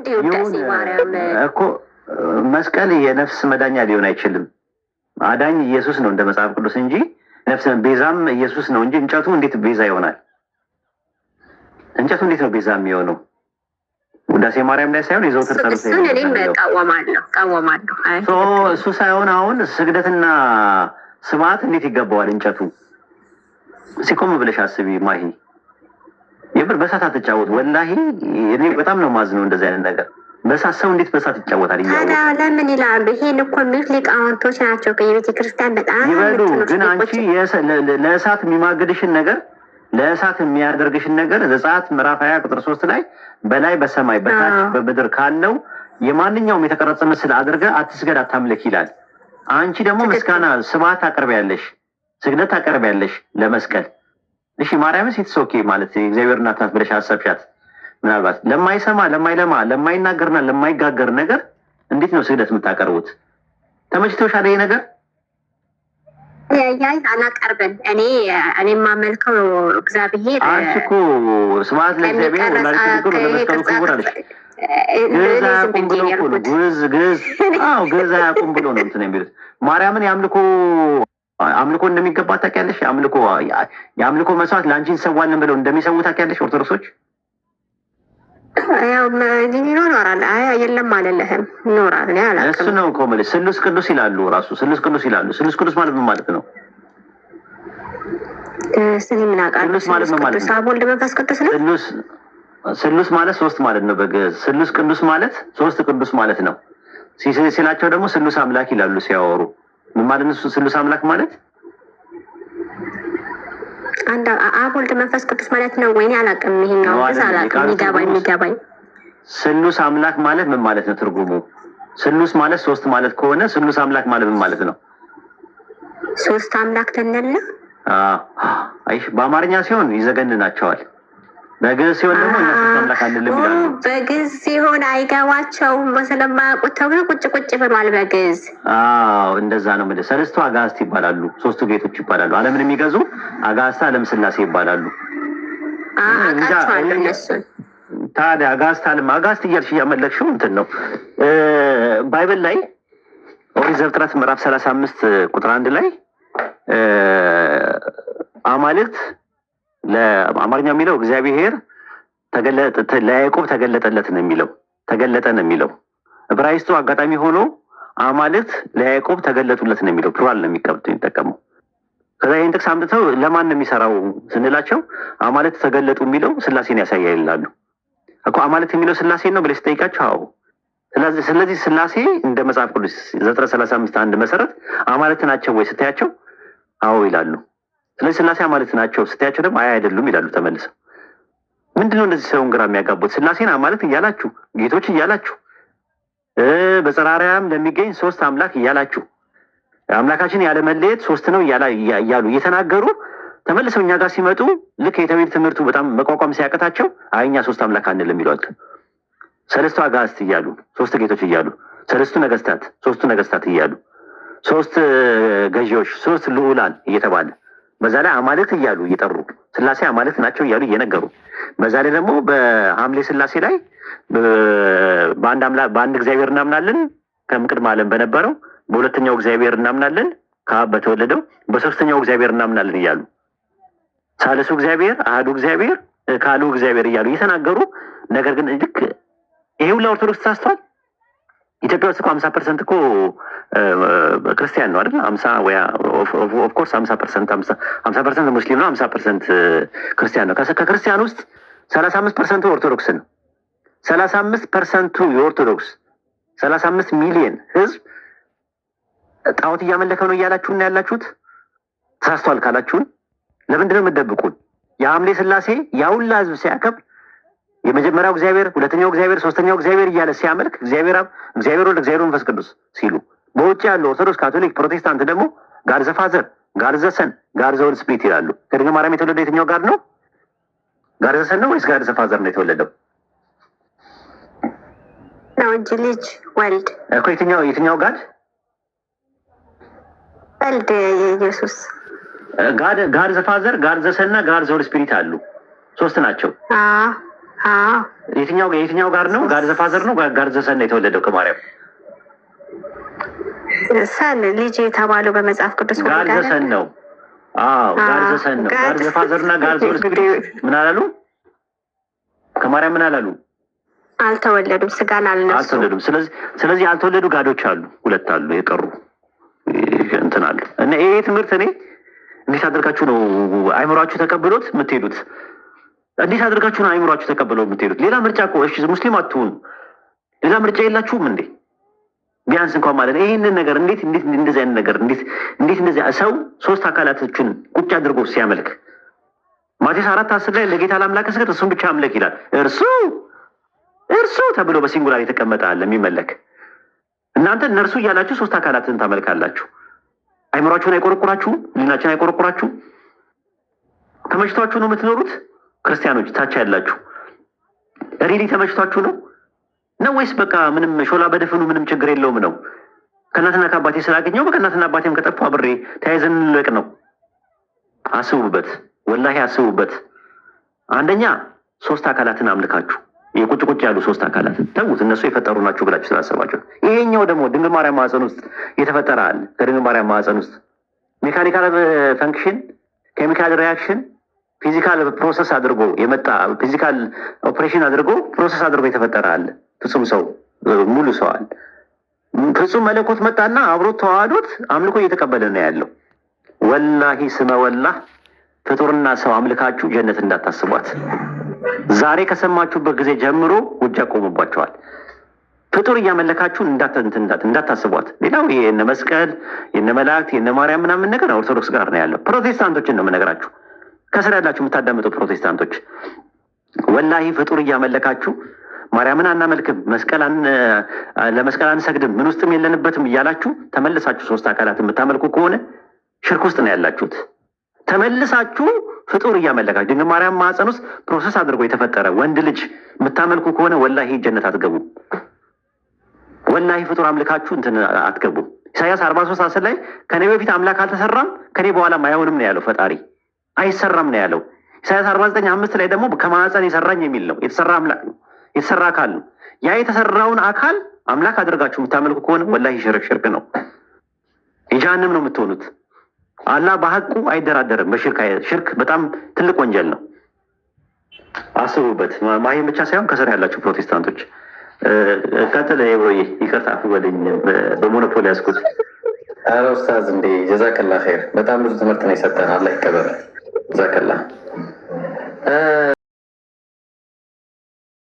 ይሁን እኮ መስቀል የነፍስ መዳኛ ሊሆን አይችልም። አዳኝ ኢየሱስ ነው እንደ መጽሐፍ ቅዱስ እንጂ ነፍስ ቤዛም ኢየሱስ ነው እንጂ እንጨቱ እንዴት ቤዛ ይሆናል? እንጨቱ እንዴት ነው ቤዛ የሚሆነው? ውዳሴ ማርያም ላይ ሳይሆን የዘውትር ጸሎት እሱ ሳይሆን አሁን ስግደትና ስብሐት እንዴት ይገባዋል? እንጨቱ ሲቆም ብለሽ አስቢ ማሂ። የምር በሳት አትጫወት። ወላሂ እኔ በጣም ነው ማዝነው እንደዚህ አይነት ነገር። በሳት ሰው እንዴት በሳት ይጫወታል? ታዲያ ለምን ይላሉ? ይሄን እኮ የሚሉት ሊቃውንቶች ናቸው። የቤተ ክርስቲያን በጣም ይበሉ። ግን አንቺ ለእሳት የሚማግድሽን ነገር ለእሳት የሚያደርግሽን ነገር ዘጸአት ምዕራፍ 20 ቁጥር 3 ላይ በላይ በሰማይ በታች በምድር ካለው የማንኛውም የተቀረጸ ምስል አድርገህ አትስገድ አታምልክ ይላል። አንቺ ደግሞ ምስጋና ስብሐት ታቀርቢያለሽ፣ ስግደት ታቀርቢያለሽ ለመስቀል። እሺ ማርያምስ ኦኬ ማለት የእግዚአብሔር እናት ናት ብለሽ አሰብሻት። ምናልባት ለማይሰማ ለማይለማ ለማይናገርና ለማይጋገር ነገር እንዴት ነው ስግደት የምታቀርቡት? ተመችቶሻል ይሄ ነገር? ያይ አላቀርብም። እኔ የማመልከው እግዚአብሔር። አንቺ እኮ ስብሐት ለእግዚአብሔር ወላዲተ ድንግል ለመስቀሉ ክቡር አለሽ። ግዕዝ አያውቁም ብሎ እኮ ነው። ግዕዝ አያውቁም ብሎ ነው እንትን የሚሉት። ማርያምን አምልኮ እንደሚገባ ታውቂያለሽ? የአምልኮ መስዋዕት ለአንቺ እንሰዋለን ብለው እንደሚሰዉ ታውቂያለሽ? ኦርቶዶክሶች ይኖራል። የለም አልልህም፣ ይኖራል። እሱ ነው እኮ የምልሽ። ስሉስ ቅዱስ ይላሉ፣ ራሱ ስሉስ ቅዱስ ይላሉ። ስሉስ ቅዱስ ማለት ምን ማለት ነው? ምን አውቃለሁ። ስሉስ ማለት ምን ማለት ነው? አብ ወልድ መንፈስ ቅዱስ ነው። ስሉስ ማለት ሶስት ማለት ነው በግዕዝ። ስሉስ ቅዱስ ማለት ሶስት ቅዱስ ማለት ነው ሲላቸው ደግሞ ስሉስ አምላክ ይላሉ ሲያወሩ። ምን ማለት ነው ስሉስ አምላክ ማለት? አንድ አብ ወልድ መንፈስ ቅዱስ ማለት ነው። ወይኔ አላውቅም። ይሄኛው አላውቅም። የሚገባኝ ስሉስ አምላክ ማለት ምን ማለት ነው ትርጉሙ? ስሉስ ማለት ሶስት ማለት ከሆነ ስሉስ አምላክ ማለት ምን ማለት ነው? ሶስት አምላክ ተነለ። አይሽ በአማርኛ ሲሆን ይዘገንናቸዋል። በግዕዝ ሲሆን ደግሞ እኛ ሶስት አምላክ አንልም ይላሉ። በግዕዝ ሲሆን አይገባቸውም ስለማያውቁት ተብሎ ቁጭ ብሏል በግዕዝ። እንደዛ ነው የምልህ። ሰለስቱ አጋዕዝት ይባላሉ፣ ሶስቱ ጌቶች ይባላሉ። ዓለምን የሚገዙ አጋዕዝተ ዓለም ሥላሴ ይባላሉ። አውቃቸዋለሁ እነሱን። ታዲያ አጋዕዝት እያልሽ እያመለክሽው እንትን ነው። ባይብል ላይ ኦሪት ዘፍጥረት ምዕራፍ 35 ቁጥር 1 ላይ አማልክት ለአማርኛ የሚለው እግዚአብሔር ለያዕቆብ ተገለጠለት ነው የሚለው፣ ተገለጠ ነው የሚለው። ዕብራይስጡ አጋጣሚ ሆኖ አማልክት ለያዕቆብ ተገለጡለት ነው የሚለው፣ ፕሉራል ነው የሚጠቀመው። ከዛ ይህን ጥቅስ አምጥተው ለማን ነው የሚሰራው ስንላቸው አማልክት ተገለጡ የሚለው ስላሴን ያሳያል ይላሉ። እኮ አማልክት የሚለው ስላሴን ነው ብለሽ ስጠይቃቸው አዎ። ስለዚህ ስላሴ እንደ መጽሐፍ ቅዱስ ዘፍጥረት 35 1 መሰረት አማልክት ናቸው ወይ ስታያቸው አዎ ይላሉ። ስለዚህ ስላሴ አማልክት ናቸው ስትያቸው ደግሞ አይደሉም ይላሉ ተመልሰው። ምንድነው እንደዚህ ሰውን ግራ የሚያጋቡት? ስላሴን አማልክት እያላችሁ ጌቶች እያላችሁ በጽርሐ አርያም ለሚገኝ ሶስት አምላክ እያላችሁ አምላካችን ያለ መለየት ሶስት ነው እያሉ እየተናገሩ ተመልሰው እኛ ጋር ሲመጡ ልክ የተውሂድ ትምህርቱ በጣም መቋቋም ሲያቀታቸው እኛ ሶስት አምላክ አንልም ይሏል። ሰለስቱ አጋዕዝት እያሉ ሶስት ጌቶች እያሉ ሰለስቱ ነገስታት ሶስቱ ነገስታት እያሉ ሶስት ገዢዎች ሶስት ልዑላን እየተባለ በዛ ላይ አማልክት እያሉ እየጠሩ ስላሴ አማልክት ናቸው እያሉ እየነገሩ በዛ ላይ ደግሞ በሐምሌ ስላሴ ላይ በአንድ እግዚአብሔር እናምናለን ከቅድመ ዓለም በነበረው፣ በሁለተኛው እግዚአብሔር እናምናለን ከአብ በተወለደው፣ በሶስተኛው እግዚአብሔር እናምናለን እያሉ ሳልሱ እግዚአብሔር አሐዱ እግዚአብሔር ካልኡ እግዚአብሔር እያሉ እየተናገሩ ነገር ግን ልክ ይሄ ሁላ ኦርቶዶክስ ተሳስቷል። ኢትዮጵያ ውስጥ እኮ 50% እኮ ክርስቲያን ነው አይደል? 50 ወይ ኦፍ ኮርስ 50% ሙስሊም ነው፣ 50% ክርስቲያን ነው። ከክርስቲያን ውስጥ 35% ኦርቶዶክስ ነው። 35% የኦርቶዶክስ 35 ሚሊዮን ህዝብ ጣዖት እያመለከ ነው እያላችሁና ያላችሁት ተሳስቷል ካላችሁን ለምንድን ነው የምትደብቁን? የሐምሌ ስላሴ ያውላ ህዝብ ሲያከብር የመጀመሪያው እግዚአብሔር፣ ሁለተኛው እግዚአብሔር፣ ሶስተኛው እግዚአብሔር እያለ ሲያመልክ እግዚአብሔር አብ፣ እግዚአብሔር ወልድ፣ እግዚአብሔር መንፈስ ቅዱስ ሲሉ በውጭ ያለው ኦርቶዶክስ፣ ካቶሊክ፣ ፕሮቴስታንት ደግሞ ጋድ ዘ ፋዘር፣ ጋድ ዘ ሰን፣ ጋድ ዘ ሆሊ ስፒሪት ይላሉ። ከድንግል ማርያም የተወለደው የትኛው ጋድ ነው? ጋድ ዘ ሰን ነው ወይስ ጋድ ዘ ፋዘር ነው የተወለደው? ነው እንጂ ልጅ ወልድ እኮ የትኛው ጋድ? ወልድ ኢየሱስ። ጋድ ዘ ፋዘር፣ ጋድ ዘ ሰን እና ጋድ ዘ ሆሊ ስፒሪት አሉ። ሶስት ናቸው። የትኛው ጋር ነው? ጋር ዘፋዘር ነው? ጋር ዘሰን ነው የተወለደው ከማርያም? ሰን ልጅ የተባለው በመጽሐፍ ቅዱስ ጋር ዘሰን ነው። አዎ ጋር ዘሰን ነው። ጋር ዘፋዘርና ጋር ዘወልድ ምን አላሉ? ከማርያም ምን አላሉ? አልተወለዱም፣ ስጋን አልተወለዱም። ስለዚህ ያልተወለዱ ጋዶች አሉ፣ ሁለት አሉ የቀሩ እንትን አሉ። እና ይሄ ትምህርት እኔ እንዴት አድርጋችሁ ነው አይምሯችሁ ተቀብሎት የምትሄዱት? እንዴት አድርጋችሁ ነው አይምሯችሁ ተቀብለው የምትሄዱት? ሌላ ምርጫ እኮ እሺ ሙስሊም አትሁኑ፣ ሌላ ምርጫ የላችሁም እንዴ? ቢያንስ እንኳን ማለት ይህንን ነገር እንዴት እንደዚህ አይነት ነገር እንዴት እንደዚህ ሰው ሶስት አካላቶችን ቁጭ አድርጎ ሲያመልክ ማቴዎስ 4:10 ላይ ለጌታ ለአምላክ ስገድ እሱን ብቻ አምልክ ይላል። እርሱ ተብሎ በሲንጉላር የተቀመጠ አለ የሚመለክ። እናንተ እነርሱ እያላችሁ ሶስት አካላትን ታመልካላችሁ። አይምሯችሁን አይቆረቁራችሁም? ሊናችን አይቆረቁራችሁም? ተመችቷችሁ ነው የምትኖሩት? ክርስቲያኖች ታች ያላችሁ ሪሊ ተመችቷችሁ ነው ወይስ በቃ ምንም ሾላ በደፈኑ ምንም ችግር የለውም ነው? ከእናትና ከአባቴ ስላገኘው ከእናትና አባቴም ከጠፋ አብሬ ተያይዘን እንለቅ ነው? አስቡበት፣ ወላሂ አስቡበት። አንደኛ ሶስት አካላትን አምልካችሁ የቁጭ ያሉ ሶስት አካላት ተውት፣ እነሱ የፈጠሩ ናቸው ብላችሁ ስላሰባችሁ። ይሄኛው ደግሞ ድንግል ማርያም ማህፀን ውስጥ የተፈጠረ አለ። ከድንግል ማርያም ማህፀን ውስጥ ሜካኒካል ፈንክሽን፣ ኬሚካል ሪያክሽን፣ ፊዚካል ፕሮሰስ አድርጎ የመጣ ፊዚካል ኦፕሬሽን አድርጎ ፕሮሰስ አድርጎ የተፈጠረ አለ። ፍጹም ሰው ሙሉ ሰው አለ። ፍጹም መለኮት መጣና አብሮት ተዋህዶት አምልኮ እየተቀበለ ነው ያለው። ወላሂ ስመ ወላህ ፍጡርና ሰው አምልካችሁ ጀነት እንዳታስቧት። ዛሬ ከሰማችሁበት ጊዜ ጀምሮ ውጃ ቆሙባቸዋል። ፍጡር እያመለካችሁ እንዳታስቧት። ሌላው የነ መስቀል የነ መላእክት የነ ማርያም ምናምን ነገር ኦርቶዶክስ ጋር ነው ያለው። ፕሮቴስታንቶችን ነው የምነግራችሁ፣ ከስር ያላችሁ የምታዳምጡ ፕሮቴስታንቶች። ወላሂ ፍጡር እያመለካችሁ ማርያምን አናመልክም፣ ለመስቀል አንሰግድም፣ ምን ውስጥም የለንበትም እያላችሁ ተመልሳችሁ ሶስት አካላት የምታመልኩ ከሆነ ሽርክ ውስጥ ነው ያላችሁት። ተመልሳችሁ ፍጡር እያመለካችሁ ድንግል ማርያም ማህፀን ውስጥ ፕሮሰስ አድርጎ የተፈጠረ ወንድ ልጅ የምታመልኩ ከሆነ ወላሂ ጀነት አትገቡም። ወላሂ ፍጡር አምልካችሁ እንትን አትገቡም። ኢሳያስ 43:10 ላይ ከኔ በፊት አምላክ አልተሰራም ከኔ በኋላም አይሆንም ነው ያለው። ፈጣሪ አይሰራም ነው ያለው። ኢሳያስ 49:5 ላይ ደግሞ ከማህፀን የሰራኝ የሚል ነው። የተሰራ አምላክ ነው፣ የተሰራ አካል ነው። ያ የተሰራውን አካል አምላክ አድርጋችሁ የምታመልኩ ከሆነ ወላሂ ሽርክ ነው፣ የጀሃነም ነው የምትሆኑት። አላህ በሐቁ አይደራደርም በሽርክ። ሽርክ በጣም ትልቅ ወንጀል ነው። አስቡበት። ማይም ብቻ ሳይሆን ከስር ያላችሁ ፕሮቴስታንቶች። ቀጥል ብሮዬ፣ ይቅርታ በለኝ በሞኖፖሊ ያዝኩት። አረ ኡስታዝ እንዴ ጀዛከላ ኸይር። በጣም ብዙ ትምህርት ነው የሰጠን፣ አላህ ይቀበላል። ጀዛከላ